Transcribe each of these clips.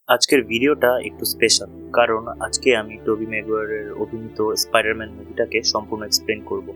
আজকের ভিডিওটা একটু স্পেশাল, কারণ আজকে আমি টবি ম্যাগুয়ারের অভিনীত স্পাইডারম্যান মুভিটাকে সম্পূর্ণ এক্সপ্লেন করব।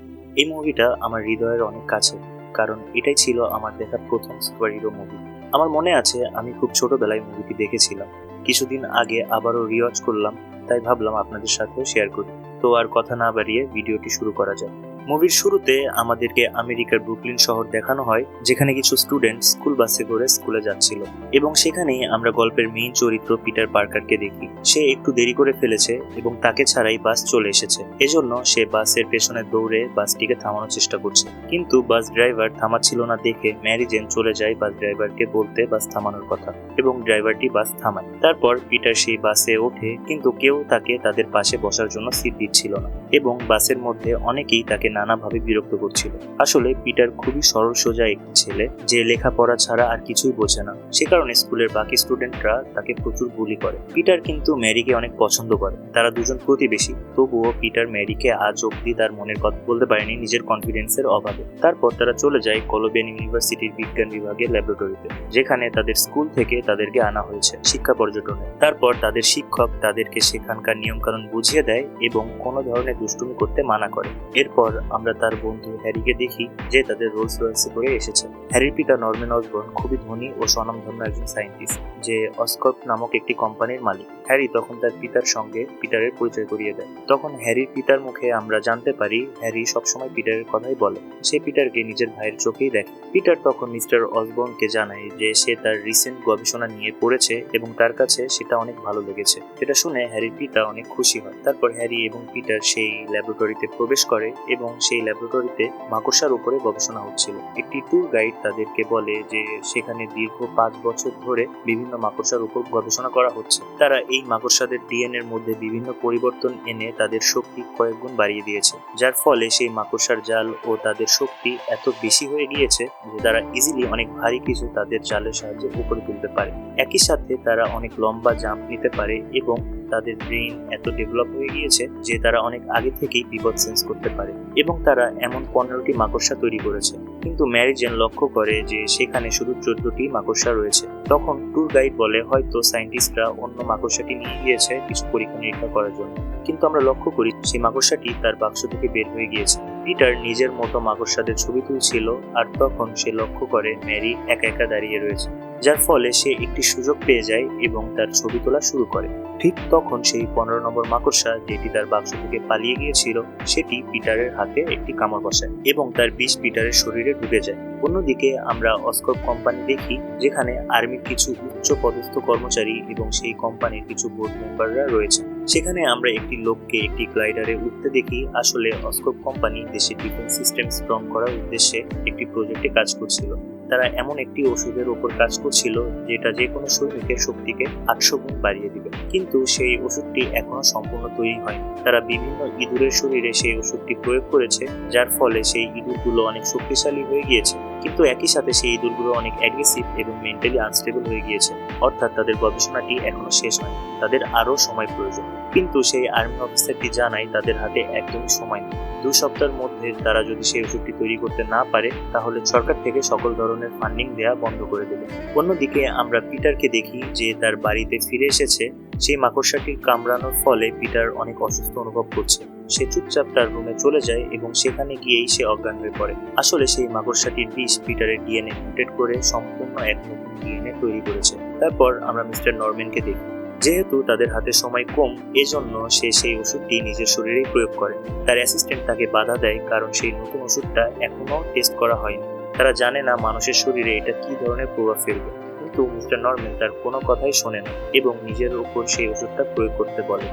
এই মুভিটা আমার হৃদয়ের অনেক কাছে, কারণ এটাই ছিল আমার দেখা প্রথম সুপার হিরো মুভি। আমার মনে আছে আমি খুব ছোটবেলায় মুভিটি দেখেছিলাম, কিছুদিন আগে আবারও রিওয়াচ করলাম, তাই ভাবলাম আপনাদের সাথেও শেয়ার করি। তো আর কথা না বাড়িয়ে ভিডিওটি শুরু করা যাক। মুভির শুরুতে আমাদেরকে আমেরিকার ব্রুকলিন শহর দেখানো হয়, যেখানে কিছু স্টুডেন্ট স্কুল বাসে করে স্কুলে যাচ্ছিল, এবং সেখানেই আমরা গল্পের মেইন চরিত্র পিটার পার্কারকে দেখি। সে একটু দেরি করে ফেলেছে এবং তাকে ছাড়াই বাস চলে এসেছে, এজন্য সে বাসের পেছনে দৌড়ে বাসটিকে থামানোর চেষ্টা করছে, কিন্তু বাস ড্রাইভার থামাচ্ছিল না দেখে ম্যারি জেন চলে যায় বাস ড্রাইভারকে বলতে বাস থামানোর কথা, এবং ড্রাইভারটি বাস থামায়। তারপর পিটার সেই বাসে ওঠে, কিন্তু কেউ তাকে তাদের পাশে বসার জন্য সিট দিচ্ছিল না, এবং বাসের মধ্যে অনেকেই তাকে নানাভাবে বিরক্ত করছিল। আসলে পিটার খুবই সরল সোজা একটি ছেলে, যে লেখাপড়া ছাড়া আর কিছুই বোঝে না। সে কারণে স্কুলের বাকি স্টুডেন্টরা তাকে প্রচুর বুলি করে। পিটার কিন্তু ম্যারিকে অনেক পছন্দ করে, তারা দুজন প্রতিবেশী। তবুও পিটার ম্যারিকে আজ অব্দি তার মনের কথা বলতে পারেনি নিজের কনফিডেন্সের অভাবে। তারপর তারা চলে যায় কলোম্বিয়ান ইউনিভার্সিটির বিজ্ঞান বিভাগের ল্যাবরেটরিতে, যেখানে তাদের স্কুল থেকে তাদেরকে আনা হয়েছে শিক্ষা পর্যটনে। তারপর তাদের শিক্ষক তাদেরকে সেখানকার নিয়মকানুন বুঝিয়ে দেয় এবং কোনো ধরনের দুষ্টুমি করতে মানা করে। এরপর আমরা তার বন্ধু হ্যারিকে দেখি, যে তাদের রোলস রয়েসে করে এসেছে। হ্যারির পিতা নরম্যান অসবর্ন খুবই ধনী ও স্বনামধন্য একজন সায়েন্টিস্ট, যে অসকর্প নামক একটি কোম্পানির মালিক। হ্যারি তখন তার পিতার সঙ্গে পিটারের পরিচয় করিয়ে দেয়। তখন হ্যারির পিতার মুখে আমরা জানতে পারি হ্যারি সবসময় পিটারের কথাই বলে, সে পিটারকে নিজের ভাইয়ের চোখেই দেখে। পিটার তখন মিস্টার অসবর্নকে জানায় যে সে তার রিসেন্ট গবেষণা নিয়ে পড়েছে এবং তার কাছে সেটা অনেক ভালো লেগেছে। এটা শুনে হ্যারির পিতা অনেক খুশি হয়। তারপর হ্যারি এবং পিটার সেই ল্যাবরেটরিতে প্রবেশ করে এবং সেই ল্যাবরেটরিতে মাকড়সার উপরে গবেষণা হচ্ছিল। একটি ট্যুর গাইড তাদেরকে বলে যে সেখানে দীর্ঘ 5 বছর ধরে বিভিন্ন মাকড়সার উপর গবেষণা করা হচ্ছে। তারা এই মাকড়সাদের ডিএনএ এর মধ্যে বিভিন্ন পরিবর্তন এনে তাদের শক্তি কয়েক গুণ বাড়িয়ে দিয়েছে, যার ফলে সেই মাকড়সার জাল ও তাদের শক্তি এত বেশি হয়ে গিয়েছে যে তারা ইজিলি অনেক ভারী কিছু তাদের জালের সাহায্যে উপরে তুলতে পারে। একই সাথে তারা অনেক লম্বা জাম্প নিতে পারে এবং তাদের ব্রেইন এত ডেভেলপ হয়ে গিয়েছে যে তারা অনেক আগে থেকেই বিপদ সেন্স করতে পারে, এবং তারা এমন 15টি মাকড়সা তৈরি করেছে। কিন্তু ম্যারি জেন লক্ষ্য করে যে সেখানে শুধু 14টি মাকড়সা রয়েছে। তখন ট্যুর গাইড বলে হয়তো সায়েন্টিস্টরা অন্য মাকড়সাটি নিয়ে গিয়েছে কিছু পরীক্ষা নিরীক্ষা করার জন্য, কিন্তু আমরা লক্ষ্য করি সেই মাকড়সাটি তার বাক্স থেকে বের হয়ে গিয়েছে। পিটার নিজের মতো মাকড়সাদের ছবি তুলছিল, আর তখন সে লক্ষ্য করে ম্যারি একা একা দাঁড়িয়ে রয়েছে, যার ফলে সে একটি সুযোগ পেয়ে যায় এবং তার ছবি তোলা শুরু করে। ঠিক তখন সেই 15 নম্বর মাকড়সা, যেটি তার বাক্স থেকে পালিয়ে গিয়েছিল, সেটি পিটারের হাতে একটি কামড় বসায় এবং তার বিষ পিটারের শরীরে ঢুকে যায়। অন্যদিকে আমরা অসকর্প কোম্পানি দেখি, যেখানে আর্মির কিছু উচ্চ পদস্থ কর্মচারী এবং সেই কোম্পানির কিছু বোর্ড মেম্বাররা রয়েছে। সেখানে আমরা একটি লোককে একটি গ্লাইডারে উঠতে দেখি। আসলে অসকর্প কোম্পানি দেশের ডিফেন্স সিস্টেম স্ট্রং করার উদ্দেশ্যে একটি প্রজেক্টে কাজ করছিল। তারা এমন একটি ওষুধের উপর কাজ করছিল যেটা যে কোনো সৈনিকের শক্তিকে 800 গুণ বাড়িয়ে দিবে, কিন্তু সেই ওষুধটি এখনো সম্পূর্ণ তৈরি হয়নি। তারা বিভিন্ন ইঁদুরের শরীরে সেই ওষুধটি প্রয়োগ করেছে, যার ফলে সেই ইঁদুরগুলো অনেক শক্তিশালী হয়ে গিয়েছে, কিন্তু একই সাথে সেই ইঁদুরগুলো অনেক অ্যাগ্রেসিভ এবং মেন্টালি আনস্টেবল হয়ে গিয়েছে। অর্থাৎ তাদের গবেষণাটি এখনো শেষ হয়নি, তাদের আরও সময় প্রয়োজন। কিন্তু সেই আর্মি অফিসারটি জানায় তাদের হাতে একদমই সময় নেই। 2 সপ্তাহের মধ্যে তারা যদি সেই ওষুধটি তৈরি করতে না পারে, তাহলে সরকার থেকে সকল ধরনের ফান্ডিং দেওয়া বন্ধ করে দেবে। অন্যদিকে আমরা পিটারকে দেখি, যে তার বাড়িতে ফিরে এসেছে। সেই মাকড়সাটির কামড়ানোর ফলে পিটার অনেক অসুস্থ অনুভব করছে। সে চুপচাপ তার রুমে চলে যায় এবং সেখানে গিয়েই সে অজ্ঞান হয়ে পড়ে। আসলে সেই মাকড়সাটির বিষ পিটারের ডিএনএ মিউটেট করে সম্পূর্ণ এক নতুন ডিএনএ তৈরি করেছে। তারপর আমরা মিস্টার নরম্যানকে দেখি। যেহেতু তাদের হাতে সময় কম, এজন্য সে সেই ওষুধটি নিজের শরীরেই প্রয়োগ করে। তার অ্যাসিস্ট্যান্ট তাকে বাধা দেয়, কারণ সেই নতুন ওষুধটা এখনো টেস্ট করা হয়নি। তারা জানে না মানুষের শরীরে এটা কি ধরনের প্রভাব ফেলবে। কিন্তু মিস্টার নরম্যান তার কোনো কথাই শোনে না এবং নিজের উপর সেই ওষুধটা প্রয়োগ করতে বলে।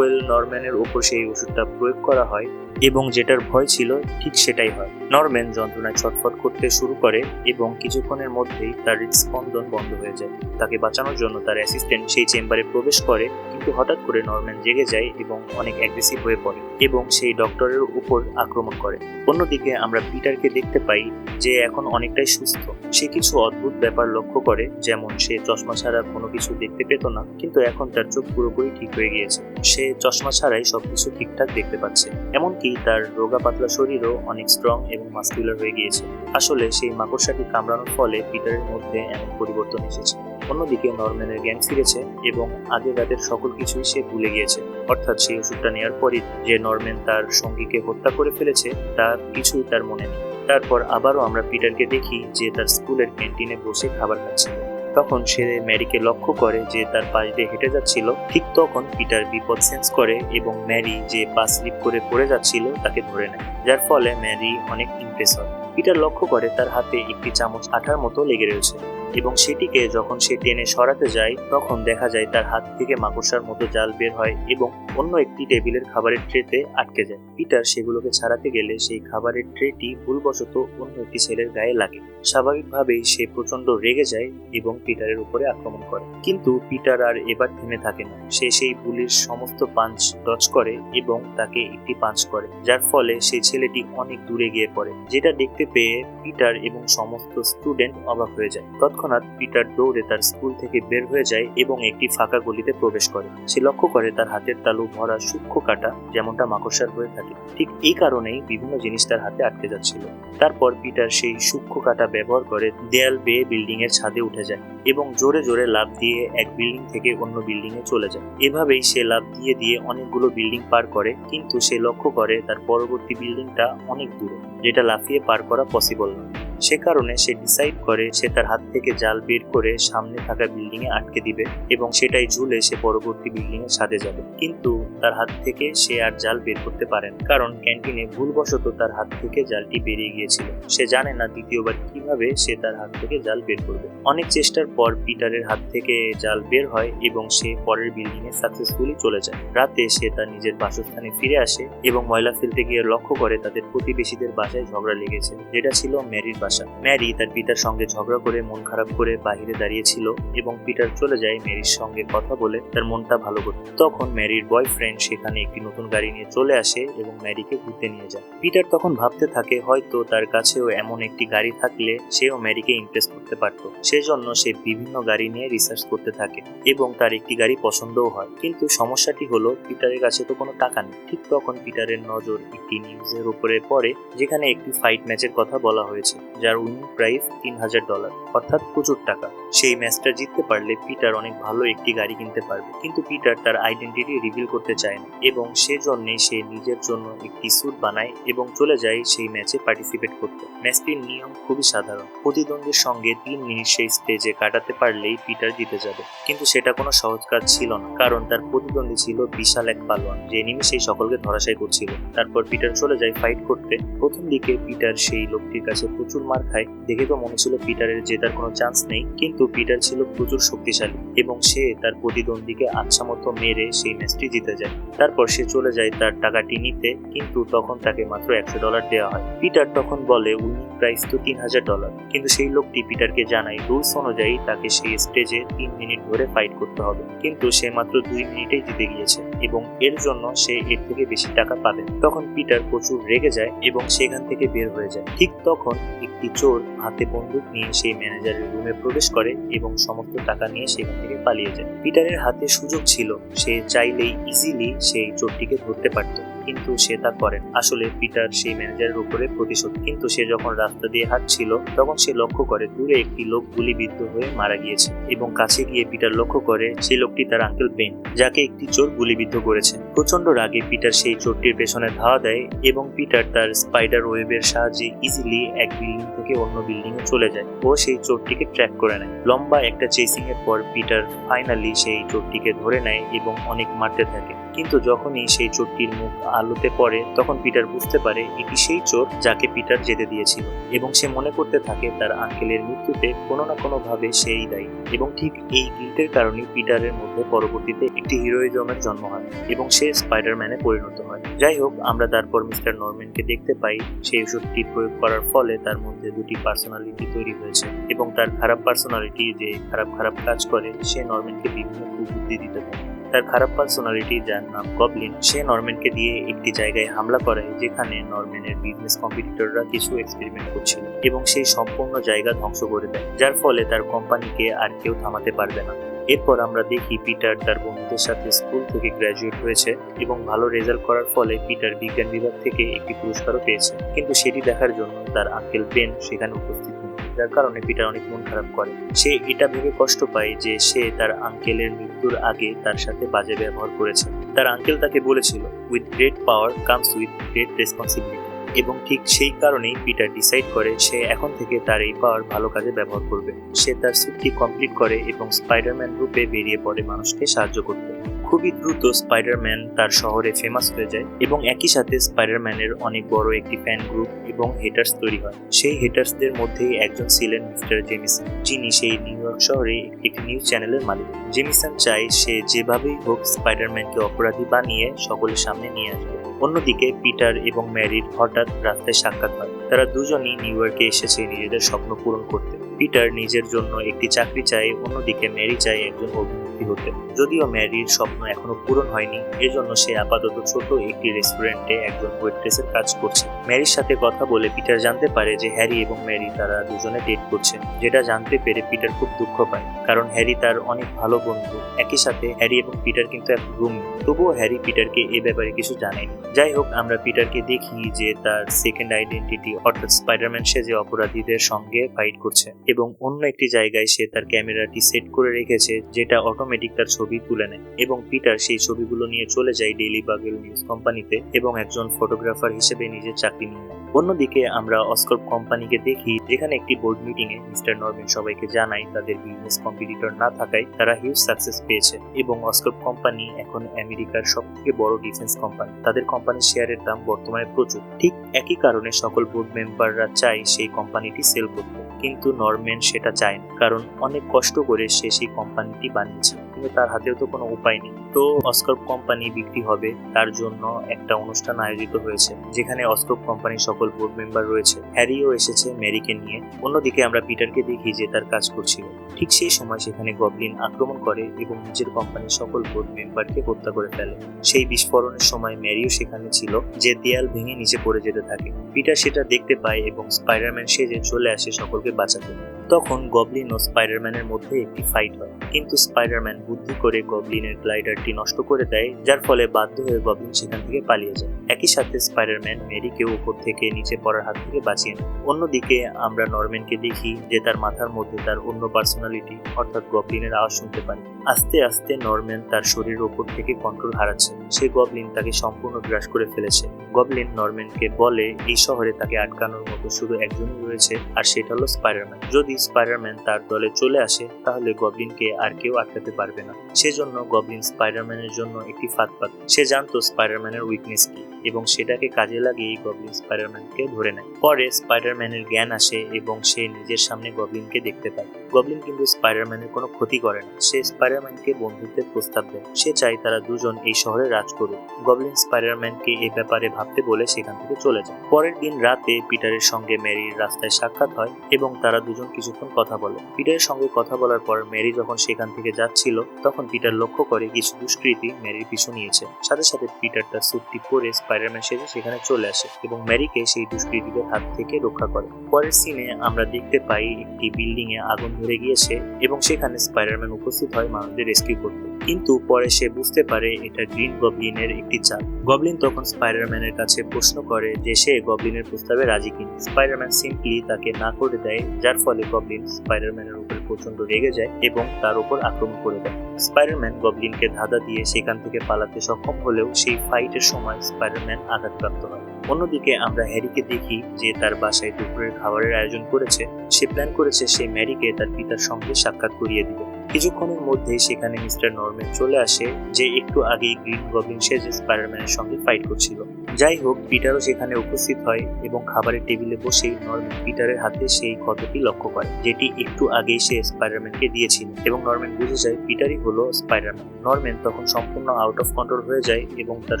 নরম্যানের উপর সেই ওষুধটা প্রয়োগ করা হয় এবং যেটার ভয় ছিল ঠিক সেটাই হয়। নরম্যান যন্ত্রণায় ছটফট করতে শুরু করে এবং কিছুক্ষণের মধ্যেই তার হৃদস্পন্দন বন্ধ হয়ে যায়। তাকে বাঁচানোর জন্য তার অ্যাসিস্ট্যান্ট সেই চেম্বারে প্রবেশ করে, কিন্তু হঠাৎ করে নরম্যান জেগে যায় এবং অনেক অ্যাগ্রেসিভ হয়ে পড়ে এবং সেই ডক্টরের উপর আক্রমণ করে। অন্যদিকে আমরা পিটারকে দেখতে পাই, যে এখন অনেকটাই সুস্থ। সে কিছু অদ্ভুত ব্যাপার লক্ষ্য করে, যেমন সে চশমা ছাড়া কোনো কিছু দেখতে পেত না, কিন্তু এখন তার চোখ পুরোপুরি ঠিক হয়ে গিয়েছে। সে চশমা ছাড়াই সবকিছু ঠিকঠাক দেখতে পাচ্ছে, এমনকি তার রোগা পাতলা শরীরও অনেক স্ট্রং এবং মাস্কুলার হয়ে গিয়েছে। আসলে সেই মাকড়সাটি কামড়ানোর ফলে পিটারের মধ্যে এমন পরিবর্তন এসেছে। অন্যদিকে নরম্যানের জ্ঞান ফিরেছে এবং আগের রাতের সকল কিছুই সে ভুলে গিয়েছে। অর্থাৎ সেই ওষুধটা নেওয়ার পরই যে নরম্যান তার সঙ্গীকে হত্যা করে ফেলেছে তার কিছুই তার মনে নেই। তারপর আবারও আমরা পিটারকে দেখি যে তার স্কুলের ক্যান্টিনে বসে খাবার খাচ্ছিল। তখন সে ম্যারিকে লক্ষ্য করে যে তার পাশ দিয়ে হেঁটে যাচ্ছিল। ঠিক তখন পিটার বিপদ সেন্স করে এবং ম্যারি যে পা স্লিপ করে পড়ে যাচ্ছিল তাকে ধরে নেয়, যার ফলে ম্যারি অনেক ইমপ্রেস হয়। পিটার লক্ষ্য করে তার হাতে একটি চামচ আঠার মতো লেগে রয়েছে এবং সেটিকে যখন সে টেনে সরাতে যায় তখন দেখা যায় তার হাত থেকে মাকড়সার মতো জাল বের হয় এবং অন্য একটি টেবিলের খাবারের ট্রেতে আটকে যায়। পিটার সেগুলোকে ছাড়াতে গেলে সেই খাবারের ট্রেটি ভুলবশত অন্য একটি ছেলের গায়ে লাগে। স্বাভাবিকভাবেই সে প্রচন্ড রেগে যায় এবং পিটারের উপরে আক্রমণ করে, কিন্তু পিটার আর এবার থেমে থাকে না। সে সেই বুলির সমস্ত পাঞ্চ ডজ করে এবং তাকে একটি পাঞ্চ করে, যার ফলে সেই ছেলেটি অনেক দূরে গিয়ে পড়ে, যেটা দেখতে পেয়ে পিটার এবং সমস্ত স্টুডেন্ট অবাক হয়ে যায়। তৎক্ষণাৎ পিটার দৌড়ে তার স্কুল থেকে বের হয়ে যায় এবং একটি ফাঁকা গলিতে প্রবেশ করে। সে লক্ষ্য করে তার হাতের তালু ভরা সূক্ষ্ম কাঁটা, যেমনটা মাকড়সার হয়ে থাকে। ঠিক এই কারণেই বিভিন্ন জিনিস তার হাতে আটকে যাচ্ছিল। তারপর পিটার সেই সূক্ষ্ম কাঁটা ব্যবহার করে দেয়াল বেয়ে বিল্ডিং এর ছাদে উঠে যায় এবং জোরে জোরে লাফ দিয়ে এক বিল্ডিং থেকে অন্য বিল্ডিং এ চলে যায়। এভাবেই সে লাফ দিয়ে দিয়ে অনেকগুলো বিল্ডিং পার করে, কিন্তু সে লক্ষ্য করে তার পরবর্তী বিল্ডিংটা অনেক দূরে, যেটা লাফিয়ে পার করা পসিবল না। সে কারণে সে ডিসাইড করে সে তার হাত থেকে জাল বের করে সামনে থাকা বিল্ডিং এ আটকে দিবে এবং সেটাই ঝুলে সে পরবর্তী বিল্ডিং এর ছাদে যাবে। কিন্তু তার হাত থেকে সে আর জাল বের করতে পারে না, কারণ ক্যান্টিনে ভুলবশত তার হাত থেকে জালটি বেরিয়ে গিয়েছিল। সে জানে না দ্বিতীয়বার কিভাবে সে তার হাত থেকে জাল বের করবে। অনেক চেষ্টার পর পিটারের হাত থেকে জাল বের হয় এবং সে পরের বিল্ডিং এ সাকসেসফুলি চলে যায়। রাতে সে তার নিজের বাসস্থানে ফিরে আসে এবং ময়লা ফেলতে গিয়ে লক্ষ্য করে তাদের প্রতিবেশীদের বাসায় ঝগড়া লেগেছে, যেটা ছিল ম্যারির বাসা। ম্যারি তার পিতার সঙ্গে ঝগড়া করে মন খারাপ করে বাহিরে দাঁড়িয়েছিল এবং পিটার চলে যায় ম্যারির সঙ্গে কথা বলে তার মনটা ভালো করতে। তখন ম্যারির বয়ফ্রেন্ড সেখানে একটি নতুন গাড়ি নিয়ে চলে আসে এবং ম্যারিকে ঘুরতে নিয়ে যায়। পিটার তখন ভাবতে থাকে হয়তো তার কাছেও এমন একটি গাড়ি থাকলে সেও ম্যারিকে ইমপ্রেস করতে পারত। সেজন্য সে বিভিন্ন গাড়ি নিয়ে রিসার্চ করতে থাকে এবং তার একটি গাড়ি পছন্দও হয়। কিন্তু সমস্যাটি হলো পিটারের কাছে তো কোনো টাকা নেই। ঠিক তখন পিটারের নজর একটি নিউজের উপরে পড়ে, যেখানে একটি ফাইট ম্যাচের কথা বলা হয়েছে, যার উইনিং প্রাইস $3000, অর্থাৎ প্রচুর টাকা। সেই ম্যাচটা জিততে পারলে পিটার অনেক ভালো একটি গাড়ি কিনতে পারবে। কিন্তু পিটার তার আইডেন্টিটি রিভিল করতে চায় না এবং সেজন্যই সে নিজের জন্য একটি স্যুট বানায় এবং চলে যায় সেই ম্যাচে পার্টিসিপেট করতে। ম্যাচটির নিয়ম খুবই সাধারণ। প্রতিদ্বন্দ্বীর সঙ্গে 3 মিনিট সেই স্টেজে কাটাতে পারলেই পিটার জিতে যাবে। কিন্তু সেটা কোনো সহজ কাজ ছিল না, কারণ তার প্রতিদ্বন্দ্বী ছিল বিশাল এক পালোয়ান, যে নিমিষেই সকলকে ধরাশায়ী করছিল। তারপর পিটার চলে যায় ফাইট করতে। প্রথম দিকে পিটার সেই লোকটির কাছে প্রচুর মার খায়। দেখে তো মনে ছিল পিটারের জেতার কোনো চান্স নেই, কিন্তু পিটার ছিল প্রচুর শক্তিশালী এবং সে তার প্রতিদ্বন্দ্বীকে আচ্ছা মতো মেরে সেই ম্যাচটি জিতে যায়। তারপর সে চলে যায় তার টাকাটি নিতে, কিন্তু তখন তাকে মাত্র $100 দেওয়া হয়। পিটার তখন বলে উইনিং প্রাইস তো $3000, কিন্তু সেই লোকটি পিটারকে জানায় রুলস অনুযায়ী তাকে সেই স্টেজে 3 মিনিট ধরে ফাইট করতে হবে, কিন্তু সে মাত্র 2 মিনিটেই জিতে গিয়েছে এবং এর জন্য সে এর থেকে বেশি টাকা পাবে। তখন পিটার প্রচুর রেগে যায় এবং সেখান থেকে বের হয়ে যায়। ঠিক তখন একটি চোর হাতে বন্দুক নিয়ে সেই ম্যানেজারের রুমে প্রবেশ করে এবং সমস্ত টাকা নিয়ে সেখান থেকে পালিয়ে যায়। পিটারের হাতে সুযোগ ছিল, সে চাইলেই ইজিলি সেই চোরটিকে ধরতে পারত, কিন্তু সে তা করেন। আসলে পিটার সেই ম্যানেজারের উপরে প্রতিশোধ। কিন্তু সে যখন রাস্তা দিয়ে হাঁটছিল তখন সে লক্ষ্য করে দূরে একটি লোক গুলিবিদ্ধ হয়ে মারা গিয়েছে এবং কাছে গিয়ে পিটার লক্ষ্য করে সেই লোকটি তার আঙ্কেল বেন, যাকে একটি চোর গুলিবিদ্ধ করেছে। প্রচন্ড রাগে পিটার সেই চোরটির পেছনে ধাওয়া দেয় এবং পিটার তার স্পাইডার ওয়েবের সাহায্যে ইজিলি এক বিল্ডিং থেকে অন্য বিল্ডিং এ চলে যায় ও সেই চোরটিকে ট্র্যাক করে নেয়। লম্বা একটা চেসিং এর পর পিটার ফাইনালি সেই চোরটিকে ধরে নেয় এবং অনেক মারতে থাকে। কিন্তু যখনই সেই চোরটির মুখ আলোতে পড়ে তখন পিটার বুঝতে পারে এটি সেই চোর যাকে পিটার যেতে দিয়েছিল এবং সে মনে করতে থাকে তার আঙ্কেলের মৃত্যুতে কোনো না কোনো ভাবে সেই দায়ী। এবং ঠিক এই গিল্টের কারণে পিটারের মধ্যে পরবর্তীতে একটি হিরোইজমের জন্ম হয় এবং সে স্পাইডারম্যানে পরিণত হয়। যাই হোক, আমরা তারপর মিস্টার নরম্যানকে দেখতে পাই সেই ওষুধটি প্রয়োগ করার ফলে তার মধ্যে দুটি পার্সোনালিটি তৈরি হয়েছে এবং তার খারাপ পার্সোনালিটি যে খারাপ খারাপ কাজ করে সে নরম্যানকে বিভিন্ন কুবুদ্ধি দিতে থাকে। তার খারাপ পার্সোনালিটি, যার নাম গবলিন, সে নরম্যানকে দিয়ে একটি জায়গায় হামলা করায় যেখানে নরম্যানের বিজনেস কম্পিটিটররা কিছু এক্সপেরিমেন্ট করছিল এবং সেই সম্পূর্ণ জায়গা ধ্বংস করে দেয়, যার ফলে তার কোম্পানিকে আর কেউ থামাতে পারবে না। এরপর আমরা দেখি পিটার তার বন্ধুদের সাথে স্কুল থেকে গ্র্যাজুয়েট হয়েছে এবং ভালো রেজাল্ট করার ফলে পিটার বিজ্ঞান বিভাগ থেকে একটি পুরস্কারও পেয়েছে, কিন্তু সেটি দেখার জন্য তার আঙ্কেল বেন সেখানে উপস্থিত নেই। যার কারণে পিটার অনেক মন খারাপ করে। সে এটা ভেবে কষ্ট পায় যে সে তার আঙ্কেলের মৃত্যুর আগে তার সাথে বাজে ব্যবহার করেছে। তার আঙ্কেল তাকে বলেছিল, with great power comes with great responsibility. এবং ঠিক সেই কারণেই পিটার ডিসাইড করে সে এখন থেকে তার এই পাওয়ার ভালো কাজে ব্যবহার করবে। সে তার স্যুটটি কমপ্লিট করে এবং স্পাইডারম্যান রূপে বেরিয়ে পড়ে মানুষকে সাহায্য করতে। খুবই দ্রুত স্পাইডারম্যান তার শহরে ফেমাস হয়ে যায় এবং একই সাথে স্পাইডারম্যানের অনেক বড় একটি ফ্যান গ্রুপ এবং হেটার্স তৈরি হয়। সেই হেটার্সদের মধ্যেই একজন ছিলেন মিস্টার জেমিসন, যিনি সেই নিউ ইয়র্ক শহরে একটি নিউজ চ্যানেলের মালিক। জেমিসন চায় সে যেভাবেই হোক স্পাইডারম্যানকে অপরাধী বানিয়ে সকলের সামনে নিয়ে আসবে। অন্যদিকে পিটার এবং ম্যারির হঠাৎ রাস্তায় সাক্ষাৎ হয়। তারা দুজনই নিউ ইয়র্কে এসেছে নিজেদের স্বপ্ন পূরণ করতে। পিটার নিজের জন্য একটি চাকরি চায়, অন্যদিকে ম্যারি চায় একজন অভিনেত্রী হতে। যদিও ম্যারির স্বপ্ন এখনো পূরণ হয়নি, এজন্য সে আপাতত ছোট একটি রেস্টুরেন্টে একজন ওয়েট্রেসের কাজ করছে। ম্যারির সাথে কথা বলে পিটার জানতে পারে যে হ্যারি এবং ম্যারি তারা দুজনে ডেট করছে। যেটা জানতে পেরে পিটার খুব দুঃখ পায়, কারণ হ্যারি তার অনেক ভালো বন্ধু। একই সাথে হ্যারি এবং পিটার কিন্তু এক রুমমেট। তবুও হ্যারি পিটারকে এ ব্যাপারে কিছু জানায়নি। যাই হোক, আমরা পিটারকে দেখি যে তার সেকেন্ড আইডেন্টিটি অর্থাৎ স্পাইডারম্যান সেজে অপরাধীদের সঙ্গে ফাইট করছে এবং অন্য একটি জায়গায় সে তার ক্যামেরাটি সেট করে রেখেছে, যেটা অটোমেটিক তার ছবি তুলে নেয়। এবং পিটার সেই ছবিগুলো নিয়ে চলে যায় ডেইলি বাগেল নিউজ কোম্পানিতে এবং একজন ফটোগ্রাফার হিসেবে নিজের চাকরি নিয়ে নেয়। অন্যদিকে আমরা অসকর্প কোম্পানিকে দেখি, যেখানে একটি বোর্ড মিটিং এ মিস্টার নরম্যান সবাইকে জানায় তাদের বিজনেস কম্পিটিটর না থাকায় তারা হিউজ সাকসেস পেয়েছে এবং অসকর্প কোম্পানি এখন আমেরিকার সবথেকে বড় ডিফেন্স কোম্পানি। তাদের কোম্পানির শেয়ারের দাম বর্তমানে প্রচুর। ঠিক একই কারণে সকল বোর্ড মেম্বাররা চায় সেই কোম্পানিটি সেল করতে, কিন্তু নরম্যান সেটা চায় না, কারণ অনেক কষ্ট করে সে সেই কোম্পানিটি বানিয়েছে, কিন্তু তার হাতেও তো কোনো উপায় নেই। তো অসকর্প কোম্পানি বিক্রি হবে, তার জন্য একটা অনুষ্ঠান আয়োজিত হয়েছে, যেখানে অসকর্প কোম্পানির সকল বোর্ড মেম্বার রয়েছে। হ্যারিও এসেছে ম্যারিকে নিয়ে। অন্যদিকে আমরা পিটারকে দেখি যে তার কাজ করছিল। ঠিক সেই সময় সেখানে গবলিন আক্রমণ করে এবং নিজের কোম্পানির সকল বোর্ড মেম্বারকে হত্যা করে ফেলে। সেই বিস্ফোরণের সময় ম্যারিও সেখানে ছিল, যে দেয়াল ভেঙে নিচে পড়ে যেতে থাকে। পিটার সেটা দেখতে পায় এবং স্পাইডারম্যান সেজে চলে আসে সকলকে বাঁচাতে। তখন গবলিন ও স্পাইডারম্যানের মধ্যে একটি ফাইট হয়, কিন্তু স্পাইডারম্যান বুদ্ধি করে গবলিনের গ্লাইডারটি নষ্ট করে দেয়, যার ফলে বাধ্য হয়ে গবলিন সেখান থেকে পালিয়ে যায়। একই সাথে স্পাইডারম্যান ম্যারিকে উপর থেকে নিচে পড়ার হাত থেকে বাঁচিয়ে নেয়। অন্যদিকে আমরা নরম্যানকে দেখি যে তার মাথার মধ্যে তার অন্য পার্সোনালিটি অর্থাৎ গবলিনের আওয়াজ শুনতে পারে। আস্তে আস্তে নরম্যান তার শরীরের উপর থেকে কন্ট্রোল হারাচ্ছে। সে গবলিন তাকে সম্পূর্ণ গ্রাস করে ফেলেছে। গবলিন নরম্যানকে বলে এই শহরে তাকে আটকানোর মতো শুধু একজনই রয়েছে, আর সেটা হলো স্পাইডারম্যান। যদি স্পাইডারম্যান তার দলে চলে আসে তাহলে গবলিনকে আর কেউ আটকাতে পারবে না। সেজন্য গবলিন স্পাইডারম্যানের জন্য একটি ফাঁদ পাতে। সে জানতো স্পাইডারম্যানের উইকনেস কি এবং সেটাকে কাজে লাগিয়ে গবলিন স্পাইডারম্যানকে ধরে নেয়। পরে স্পাইডারম্যানের জ্ঞান আসে এবং সে নিজের সামনে গবলিনকে দেখতে পায়। গবলিন কিন্তু স্পাইডারম্যানের কোনো ক্ষতি করে না। সে স্পাইডারম্যানকে বন্ধুত্বের প্রস্তাব দেয়। সে চায় তারা দুজন এই শহরে রাজ করুক। গবলিন স্পাইডারম্যানকে এ ব্যাপারে ভাবতে বলে সেখান থেকে চলে যায়। পরের দিন রাতে পিটারের সঙ্গে ম্যারির রাস্তায় সাক্ষাৎ হয় এবং তারা দুজন কিছুক্ষণ কথা বলে। পিটারের সঙ্গে কথা বলার পর ম্যারি যখন সেখান থেকে যাচ্ছিল, তখন পিটার লক্ষ্য করে কিছু দুষ্কৃতী ম্যারির পিছু নিয়েছে। সাথে সাথে পিটার তার স্যুটটি পরে স্পাইডারম্যান সেজে সেখানে চলে আসে এবং ম্যারিকে সেই দুষ্কৃতীদের হাত থেকে রক্ষা করে। পরের সিনে আমরা দেখতে পাই একটি বিল্ডিং এ আগুন ধরে গিয়েছে এবং সেখানে স্পাইডারম্যান উপস্থিত হয় মানুষদের রেস্কিউ করতে, কিন্তু পরে সে বুঝতে পারে এটা গ্রিন গবলিনের একটি চাল। গবলিন তখন স্পাইডারম্যানের কাছে প্রশ্ন করে যে সে গবলিনের প্রস্তাবে রাজি কিনা। স্পাইডারম্যান সিম্পলি তাকে না করে দেয়, যার ফলে গবলিন স্পাইডারম্যানের উপরে প্রচন্ড রেগে যায় এবং তার উপর আক্রমণ করে দেয়। স্পাইডারম্যান গবলিনকে ধাঁধা দিয়ে সেখান থেকে পালাতে সক্ষম হলেও সেই ফাইটের সময় স্পাইডারম্যান আঘাতপ্রাপ্ত হয়। অন্যদিকে আমরা হ্যারিকে দেখি যে তার বাসায় দুপুরের খাবারের আয়োজন করেছে। সে প্ল্যান করেছে সে ম্যারিকে তার পিতার সঙ্গে সাক্ষাৎ করিয়ে দিবে। কিছুক্ষণের মধ্যেই সেখানে মিস্টার নরম্যান চলে আসে, যে একটু আগেই গ্রিন গবলিন সেজে স্পাইডারম্যানের সঙ্গে ফাইট করছিল। যাই হোক, পিটারও সেখানে উপস্থিত হয় এবং খাবারের টেবিলে বসেই নরম্যান পিটারের হাতে সেই ক্ষতটি লক্ষ্য করে, যেটি একটু আগেই সে স্পাইডারম্যানকে দিয়েছিল এবং নরম্যান বুঝে যায় পিটারই হলো স্পাইডারম্যান। নরম্যান তখন সম্পূর্ণ আউট অফ কন্ট্রোল হয়ে যায় এবং তার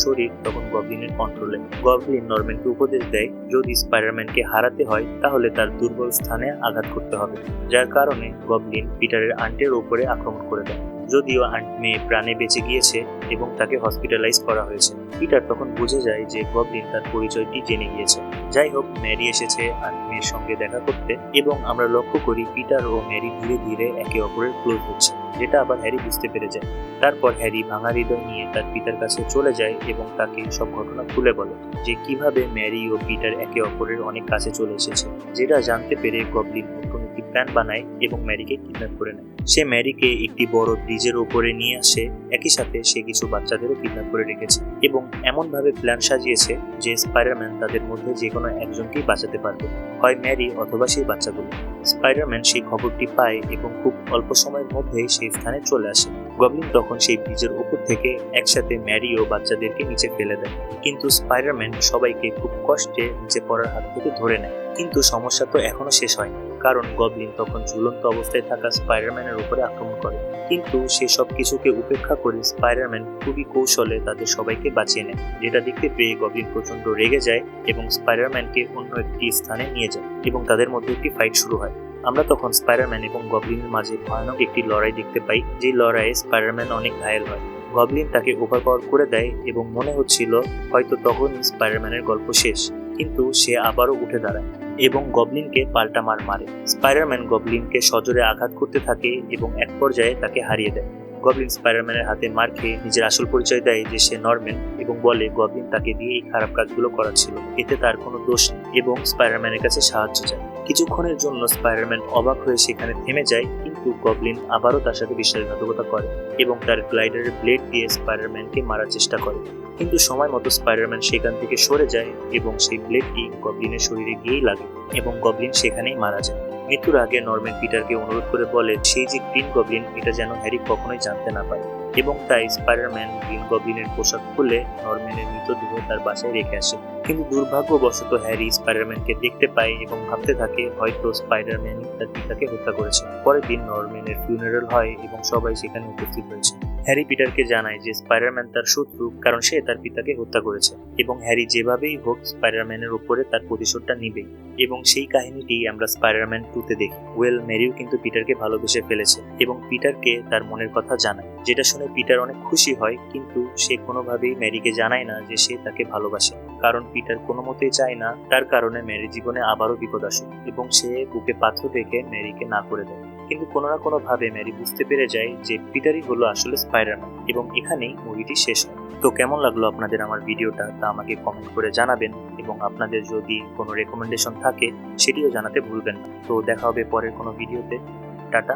শরীর তখন গবলিনের কন্ট্রোলে। গবলিন নরম্যানকে উপদেশ দেয় যদি স্পাইডারম্যানকে হারাতে হয় তাহলে তার দুর্বল স্থানে আঘাত করতে হবে, যার কারণে গবলিন পিটারের আন্টের উপরে আক্রমণ করে দেয়। যদিও আন্ট মেয়ে প্রাণে বেঁচে গিয়েছে এবং তাকে হসপিটালাইজ করা হয়েছে। পিটার তখন বুঝে যায় যে গবলিন তার পরিচয়টি জেনে গিয়েছে। যাই হোক, ম্যারি এসেছে আন্ট মেয়ের সঙ্গে দেখা করতে এবং আমরা লক্ষ্য করি পিটার ও ম্যারি ধীরে ধীরে একে অপরের ক্লোজ হচ্ছে, যেটা আবার হ্যারি বুঝতে পেরে যায়। তারপর হ্যারি ভাঙা হৃদয় নিয়ে তার পিতার কাছে চলে যায় এবং তাকে সব ঘটনা খুলে বলে যে কিভাবে ম্যারি ও পিটার একে অপরের অনেক কাছে চলে এসেছে। যেটা জানতে পেরে গবলিন নতুন একটি প্ল্যান বানায় এবং ম্যারিকে কিডন্যাপ করে নেয়। সে ম্যারিকে একটি বড় ব্রিজের উপরে নিয়ে আসে, একই সাথে সে কিছু বাচ্চাদেরও কিডন্যাপ করে রেখেছে এবং এমনভাবে প্ল্যান সাজিয়েছে যে স্পাইডারম্যান তাদের মধ্যে যে কোনো একজনকেই বাঁচাতে পারবে, হয় ম্যারি অথবা সেই বাচ্চাগুলো। স্পাইডারম্যান সেই খবরটি পায় এবং খুব অল্প সময়ের মধ্যেই সেই স্থানে চলে আসে। গবলিন তখন সেই ব্রিজের উপর থেকে একসাথে ম্যারি ও বাচ্চাদেরকে নিচে ফেলে দেয়, কিন্তু স্পাইডারম্যান সবাইকে খুব কষ্টে নিচে পড়ার হাত থেকে ধরে নেয়। কিন্তু সমস্যা তো এখনো শেষ হয়নি, কারণ গবলিন তখন ঝুলন্ত অবস্থায় থাকা স্পাইডারম্যানের উপরে আক্রমণ করে। কিন্তু সে সব কিছুকে উপেক্ষা করে স্পাইডারম্যান খুবই কৌশলে তাদের সবাইকে বাঁচিয়ে নেয়, যেটা দেখতে পেয়ে গবলিন প্রচন্ড রেগে যায় এবং স্পাইডারম্যানকে অন্য একটি স্থানে নিয়ে যায় এবং তাদের মধ্যে একটি ফাইট শুরু হয়। আমরা তখন স্পাইডারম্যান এবং গবলিনের মাঝে ভয়ানক একটি লড়াই দেখতে পাই, যে লড়াইয়ে স্পাইডারম্যান অনেক ঘায়েল হয়। গবলিন তাকে ওভারপাওয়ার করে দেয় এবং মনে হচ্ছিল হয়তো তখনই স্পাইডারম্যানের গল্প শেষ, কিন্তু সে আবারও উঠে দাঁড়ায় এবং গবলিনকে পাল্টা মার মারে। স্পাইডারম্যান গবলিনকে সজোরে আঘাত করতে থাকে এবং এক পর্যায়ে তাকে হারিয়ে দেয়। গবলিন স্পাইডারম্যানের হাতে মার খেয়ে নিজের আসল পরিচয় দেয় যে সে নরম্যান এবং বলে গবলিন তাকে দিয়ে এই খারাপ কাজগুলো করাচ্ছিল, এতে তার কোনো দোষ নেই এবং স্পাইডারম্যানের কাছে সাহায্য চায়। কিছুক্ষণের জন্য স্পাইডারম্যান অবাক হয়ে সেখানে থেমে যায়, কিন্তু গবলিন আবারও তার সাথে বিশ্বাসঘাতকতা করে এবং তার গ্লাইডারের ব্লেড দিয়ে স্পাইডারম্যানকে মারার চেষ্টা করে। কিন্তু সময় মতো স্পাইডারম্যান সেখান থেকে সরে যায় এবং সেই ব্লেডটি গবলিনের শরীরে গিয়েই লাগে এবং গবলিন সেখানেই মারা যায়। মৃত্যুর আগে নরম্যান পিটারকে অনুরোধ করে বলে সেই যে গ্রিন গবলিন, এটা যেন হ্যারি কখনোই জানতে না পারে, এবং তাই স্পাইডারম্যান গ্রিন গবলিনের পোশাক খুলে নরম্যানের মৃতদেহ তার বাসায় রেখে আসে। কিন্তু দুর্ভাগ্যবশত হ্যারি স্পাইডারম্যানকে দেখতে পায় এবং ভাবতে থাকে হয়তো স্পাইডারম্যানই তার পিতাকে হত্যা করেছে। পরের দিন নরম্যানের ফিউনারাল হয় এবং সবাই সেখানে উপস্থিত হয়েছে। হ্যারি পিটারকে জানায় যে স্পাইডারম্যান তার শত্রু, কারণ সে তার পিতাকে হত্যা করেছে এবং হ্যারি যেভাবেই হোক স্পাইডারম্যানের উপরে তার প্রতিশোধটা নিবেই। এবং সেই কাহিনীটি আমরা স্পাইডারম্যান 2-তে দেখি। ম্যারিও কিন্তু পিটারকে ভালোবেসে ফেলেছে এবং পিটারকে তার মনের কথা জানায়, যেটা শুনে পিটার অনেক খুশি হয়, কিন্তু সে কোনোভাবেই ম্যারিকে জানায় না যে সে তাকে ভালোবাসে, কারণ পিটার কোনো মতেই চায় না তার কারণে ম্যারির জীবনে আবারও বিপদ আসুক এবং সে বুকে পাথর রেখে ম্যারিকে না করে দেয়। কিন্তু কোনো না কোনো ভাবে ম্যারি বুঝতে পেরে যায় যে পিটারই হলো আসলে স্পাইডারম্যান এবং এখানেই মুভিটি শেষ হয়। তো কেমন লাগলো আপনাদের আমার ভিডিওটা তা আমাকে কমেন্ট করে জানাবেন এবং আপনাদের যদি কোনো রেকমেন্ডেশন থাকে সেটিও জানাতে ভুলবেন না। তো দেখা হবে পরের কোনো ভিডিওতে। টাটা।